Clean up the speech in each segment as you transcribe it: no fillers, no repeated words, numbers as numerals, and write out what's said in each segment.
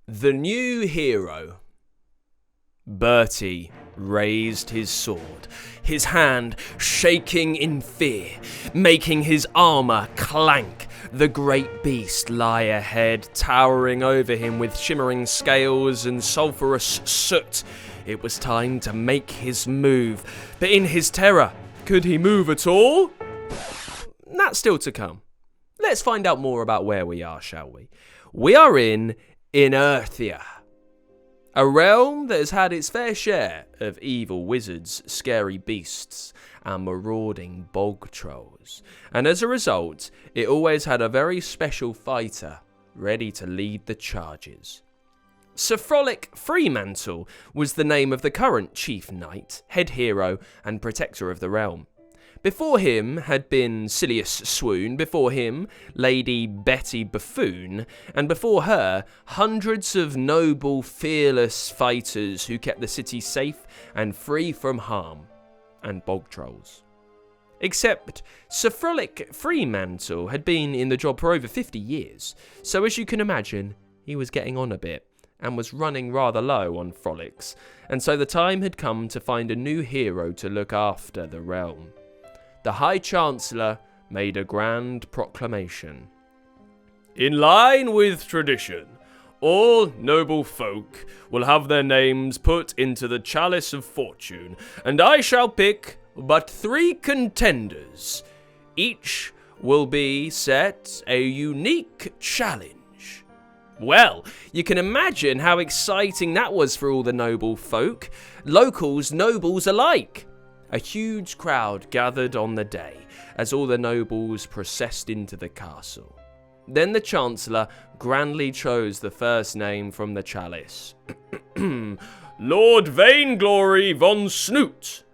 The new hero. Bertie raised his sword, his hand shaking in fear, making his armour clank. The great beast lie ahead, towering over him with shimmering scales and sulphurous soot. It was time to make his move, but in his terror, could he move at all? That's still to come. Let's find out more about where we are, shall we? We are in Inerthia, a realm that has had its fair share of evil wizards, scary beasts, and marauding bog trolls. And as a result, it always had a very special fighter ready to lead the charges. Sir Frolic Freemantle was the name of the current chief knight, head hero, and protector of the realm. Before him had been Silius Swoon, before him Lady Betty Buffoon, and before her hundreds of noble, fearless fighters who kept the city safe and free from harm and bog trolls. Except Sir Frolic Freemantle had been in the job for over 50 years, so as you can imagine, he was getting on a bit and was running rather low on frolics, and so the time had come to find a new hero to look after the realm. The High Chancellor made a grand proclamation. In line with tradition, all noble folk will have their names put into the Chalice of Fortune, and I shall pick but 3 contenders. Each will be set a unique challenge. Well, you can imagine how exciting that was for all the noble folk, locals, nobles alike. A huge crowd gathered on the day as all the nobles processed into the castle. Then the Chancellor grandly chose the first name from the chalice. Lord Vainglory Von Snoot.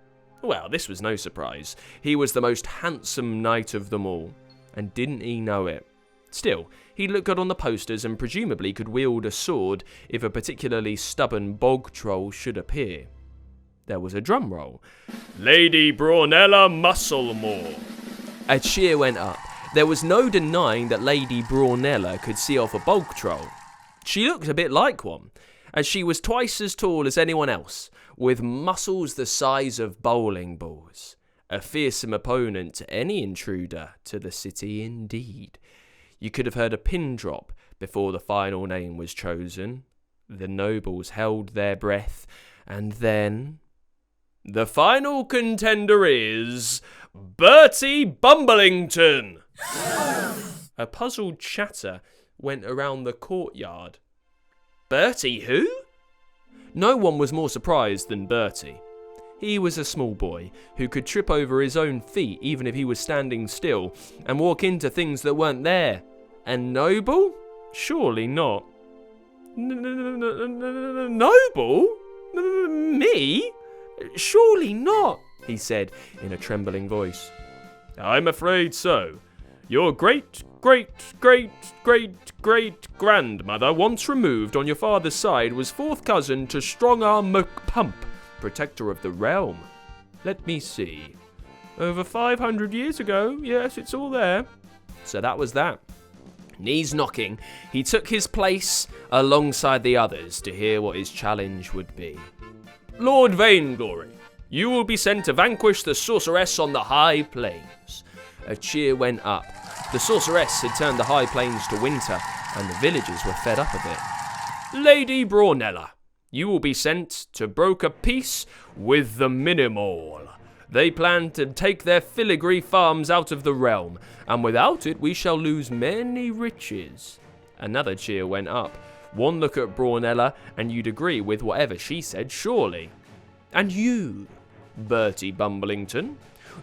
Well, this was no surprise. He was the most handsome knight of them all, and didn't he know it? Still, he looked good on the posters and presumably could wield a sword if a particularly stubborn bog troll should appear. There was a drum roll. Lady Brawnella Musclemore. A cheer went up. There was no denying that Lady Brawnella could see off a bog troll. She looked a bit like one, as she was twice as tall as anyone else, with muscles the size of bowling balls. A fearsome opponent to any intruder to the city indeed. You could have heard a pin drop before the final name was chosen. The nobles held their breath, and then... The final contender is Bertie Bumblington. A puzzled chatter went around the courtyard. Bertie who? No one was more surprised than Bertie. He was a small boy who could trip over his own feet even if he was standing still and walk into things that weren't there. And noble? Surely not. Noble? Me? Surely not, he said in a trembling voice. I'm afraid so. Your great-great-great-great-great-grandmother, once removed on your father's side, was 4th cousin to Strongarm McPump, protector of the realm. Let me see. Over 500 years ago, yes, it's all there. So that was that. Knees knocking, he took his place alongside the others to hear what his challenge would be. Lord Vainglory, you will be sent to vanquish the sorceress on the high plains. A cheer went up. The sorceress had turned the high plains to winter, and the villagers were fed up of it. Lady Brawnella, you will be sent to broker peace with the Minimal. They plan to take their filigree farms out of the realm, and without it we shall lose many riches. Another cheer went up. One look at Brawnella, and you'd agree with whatever she said, surely. And you, Bertie Bumblington,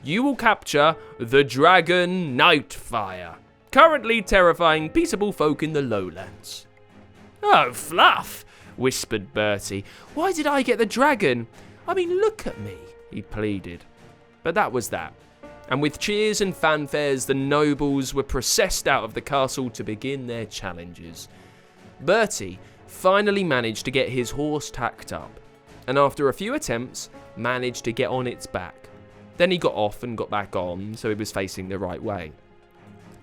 you will capture the Dragon Nightfire, currently terrifying peaceable folk in the lowlands. Oh, fluff, whispered Bertie. Why did I get the dragon? I mean, look at me, he pleaded. But that was that. And with cheers and fanfares, the nobles were processed out of the castle to begin their challenges. Bertie finally managed to get his horse tacked up, and after a few attempts, managed to get on its back. Then he got off and got back on, so he was facing the right way.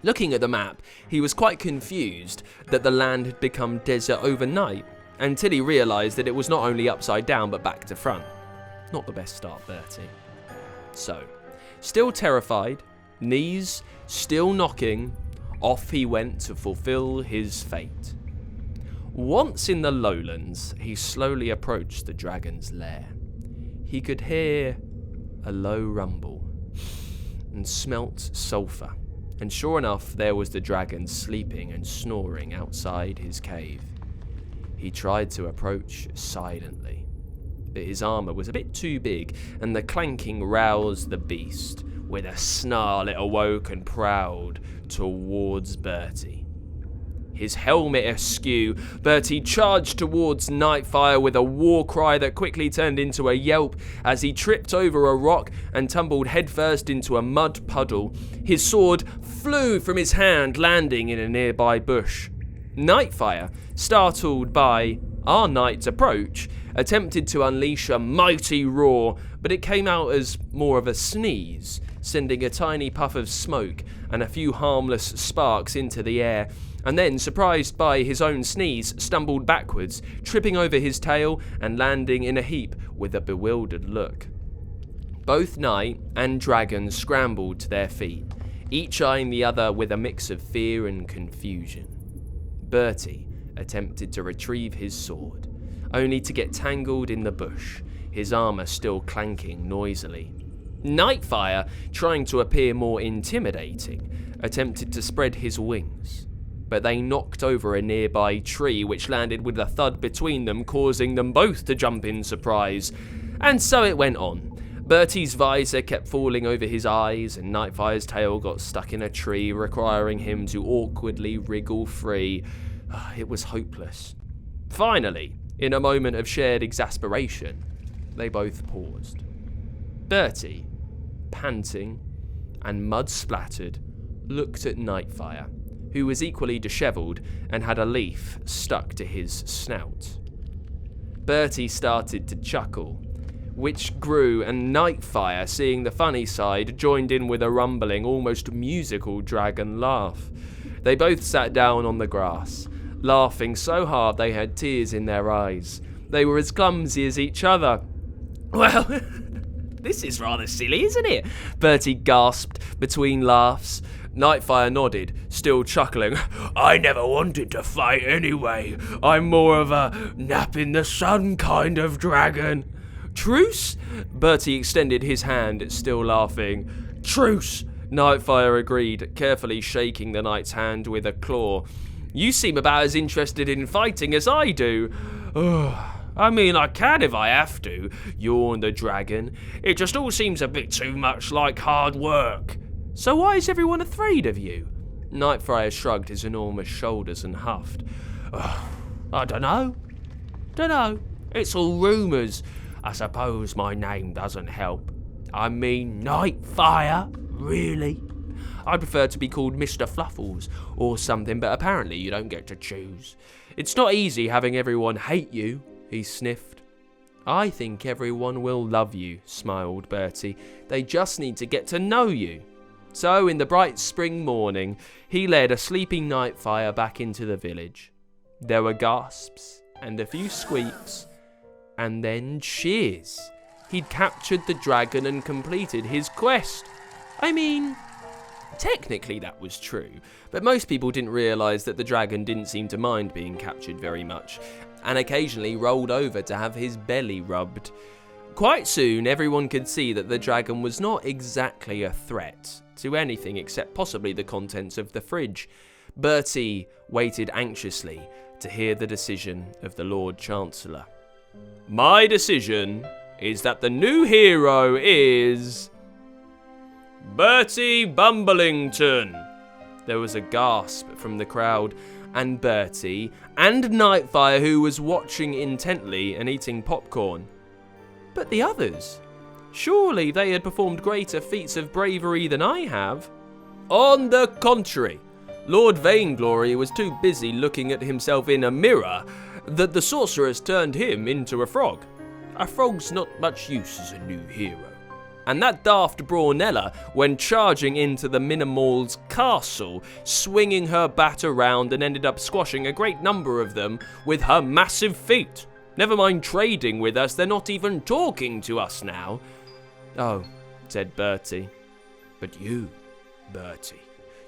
Looking at the map, he was quite confused that the land had become desert overnight, until he realised that it was not only upside down but back to front. Not the best start, Bertie. So, still terrified, knees still knocking, off he went to fulfill his fate. Once in the lowlands, he slowly approached the dragon's lair. He could hear a low rumble and smelt sulphur, and sure enough, there was the dragon sleeping and snoring outside his cave. He tried to approach silently, but his armour was a bit too big, and the clanking roused the beast. With a snarl, it awoke and prowled towards Bertie. His helmet askew, Bertie charged towards Nightfire with a war cry that quickly turned into a yelp as he tripped over a rock and tumbled headfirst into a mud puddle. His sword flew from his hand, landing in a nearby bush. Nightfire, startled by our knight's approach, attempted to unleash a mighty roar, but it came out as more of a sneeze, sending a tiny puff of smoke and a few harmless sparks into the air, and then, surprised by his own sneeze, stumbled backwards, tripping over his tail and landing in a heap with a bewildered look. Both knight and dragon scrambled to their feet, each eyeing the other with a mix of fear and confusion. Bertie attempted to retrieve his sword, only to get tangled in the bush, his armour still clanking noisily. Nightfire, trying to appear more intimidating, attempted to spread his wings, but they knocked over a nearby tree, which landed with a thud between them, causing them both to jump in surprise. And so it went on. Bertie's visor kept falling over his eyes, and Nightfire's tail got stuck in a tree, requiring him to awkwardly wriggle free. It was hopeless. Finally, in a moment of shared exasperation, they both paused. Bertie, panting and mud-splattered, looked at Nightfire, who was equally dishevelled and had a leaf stuck to his snout. Bertie started to chuckle, which grew, and Nightfire, seeing the funny side, joined in with a rumbling, almost musical dragon laugh. They both sat down on the grass, laughing so hard they had tears in their eyes. They were as clumsy as each other. "Well, this is rather silly, isn't it?" Bertie gasped between laughs. Nightfire nodded, still chuckling. "I never wanted to fight anyway. I'm more of a nap in the sun kind of dragon." "Truce?" Bertie extended his hand, still laughing. "Truce," Nightfire agreed, carefully shaking the knight's hand with a claw. "You seem about as interested in fighting as I do." "I mean, I can if I have to," yawned the dragon. "It just all seems a bit too much like hard work." "So why is everyone afraid of you?" Nightfire shrugged his enormous shoulders and huffed. "I dunno. It's all rumours. I suppose my name doesn't help. I mean, Nightfire, really? I'd prefer to be called Mr. Fluffles or something, but apparently you don't get to choose. It's not easy having everyone hate you," he sniffed. "I think everyone will love you," smiled Bertie. "They just need to get to know you." So, in the bright spring morning, he led a sleeping Nightfire back into the village. There were gasps and a few squeaks, and then cheers. He'd captured the dragon and completed his quest. I mean, technically that was true, but most people didn't realise that the dragon didn't seem to mind being captured very much, and occasionally rolled over to have his belly rubbed. Quite soon, everyone could see that the dragon was not exactly a threat to anything except possibly the contents of the fridge. Bertie waited anxiously to hear the decision of the Lord Chancellor. "My decision is that the new hero is Bertie Bumblington." There was a gasp from the crowd, and Bertie and Nightfire, who was watching intently and eating popcorn. But the others? Surely they had performed greater feats of bravery than I have. On the contrary, Lord Vainglory was too busy looking at himself in a mirror that the sorceress turned him into a frog. A frog's not much use as a new hero. And that daft Brawnella went charging into the Minimall's castle, swinging her bat around and ended up squashing a great number of them with her massive feet. Never mind trading with us, they're not even talking to us now. Oh, said Bertie. But you, Bertie,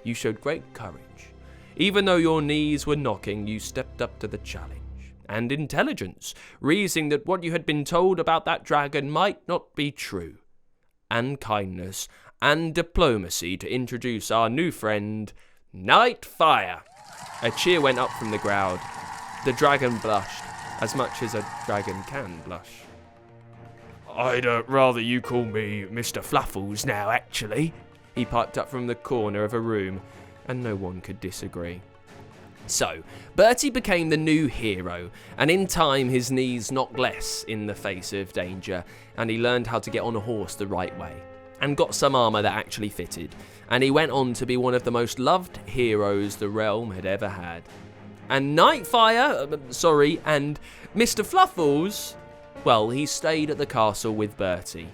you showed great courage. Even though your knees were knocking, you stepped up to the challenge. And intelligence, reasoning that what you had been told about that dragon might not be true. And kindness, and diplomacy to introduce our new friend, Nightfire. A cheer went up from the crowd. The dragon blushed, as much as a dragon can blush. I'd rather you call me Mr. Fluffles now, actually, he piped up from the corner of a room, and no one could disagree. So, Bertie became the new hero, and in time his knees knocked less in the face of danger, and he learned how to get on a horse the right way, and got some armour that actually fitted, and he went on to be one of the most loved heroes the realm had ever had. And Nightfire, and Mr. Fluffles, well, he stayed at the castle with Bertie.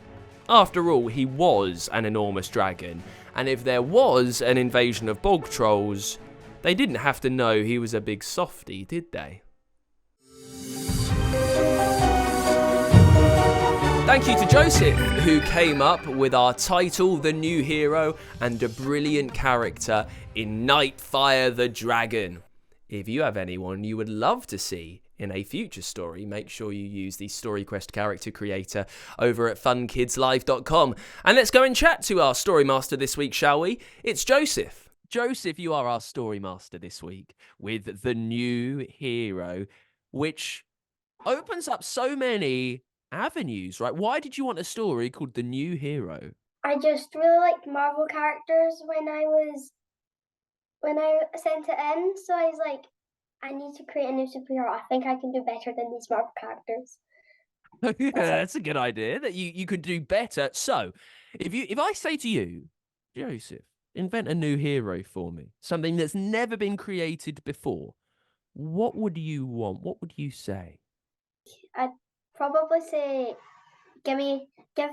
After all, he was an enormous dragon, and if there was an invasion of bog trolls, they didn't have to know he was a big softie, did they? Thank you to Joseph, who came up with our title, The New Hero, and a brilliant character in Nightfire the Dragon. If you have anyone you would love to see in a future story, make sure you use the StoryQuest character creator over at funkidslive.com. And let's go and chat to our story master this week, shall we? It's Joseph. Joseph, you are our story master this week with The New Hero, which opens up so many avenues, right? Why did you want a story called The New Hero? I just really liked Marvel characters when I sent it in, so I was like, I need to create a new superhero. I think I can do better than these Marvel characters. Yeah, that's a good idea, that you could do better. So, if I say to you, Joseph, invent a new hero for me, something that's never been created before, what would you want? What would you say? I'd probably say, give me a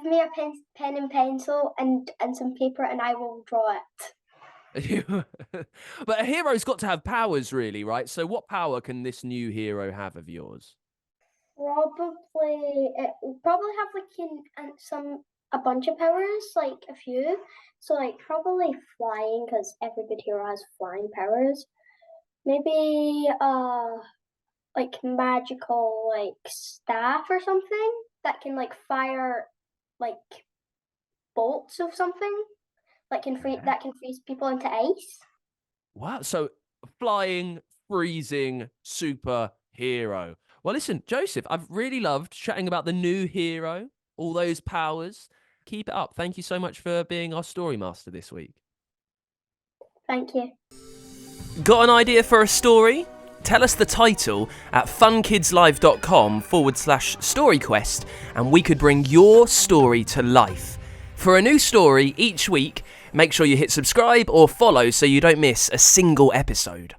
pen and pencil and some paper, and I will draw it. But a hero's got to have powers, really, right? So what power can this new hero have of yours? It will probably have a bunch of powers, like a few. So like probably flying, because every good hero has flying powers. Maybe like magical like staff or something that can like fire like bolts of something that can freeze people into ice. Wow, so flying, freezing superhero. Well, listen, Joseph, I've really loved chatting about the new hero, all those powers. Keep it up. Thank you so much for being our story master this week. Thank you. Got an idea for a story? Tell us the title at funkidslive.com/storyquest, and we could bring your story to life. For a new story each week, make sure you hit subscribe or follow so you don't miss a single episode.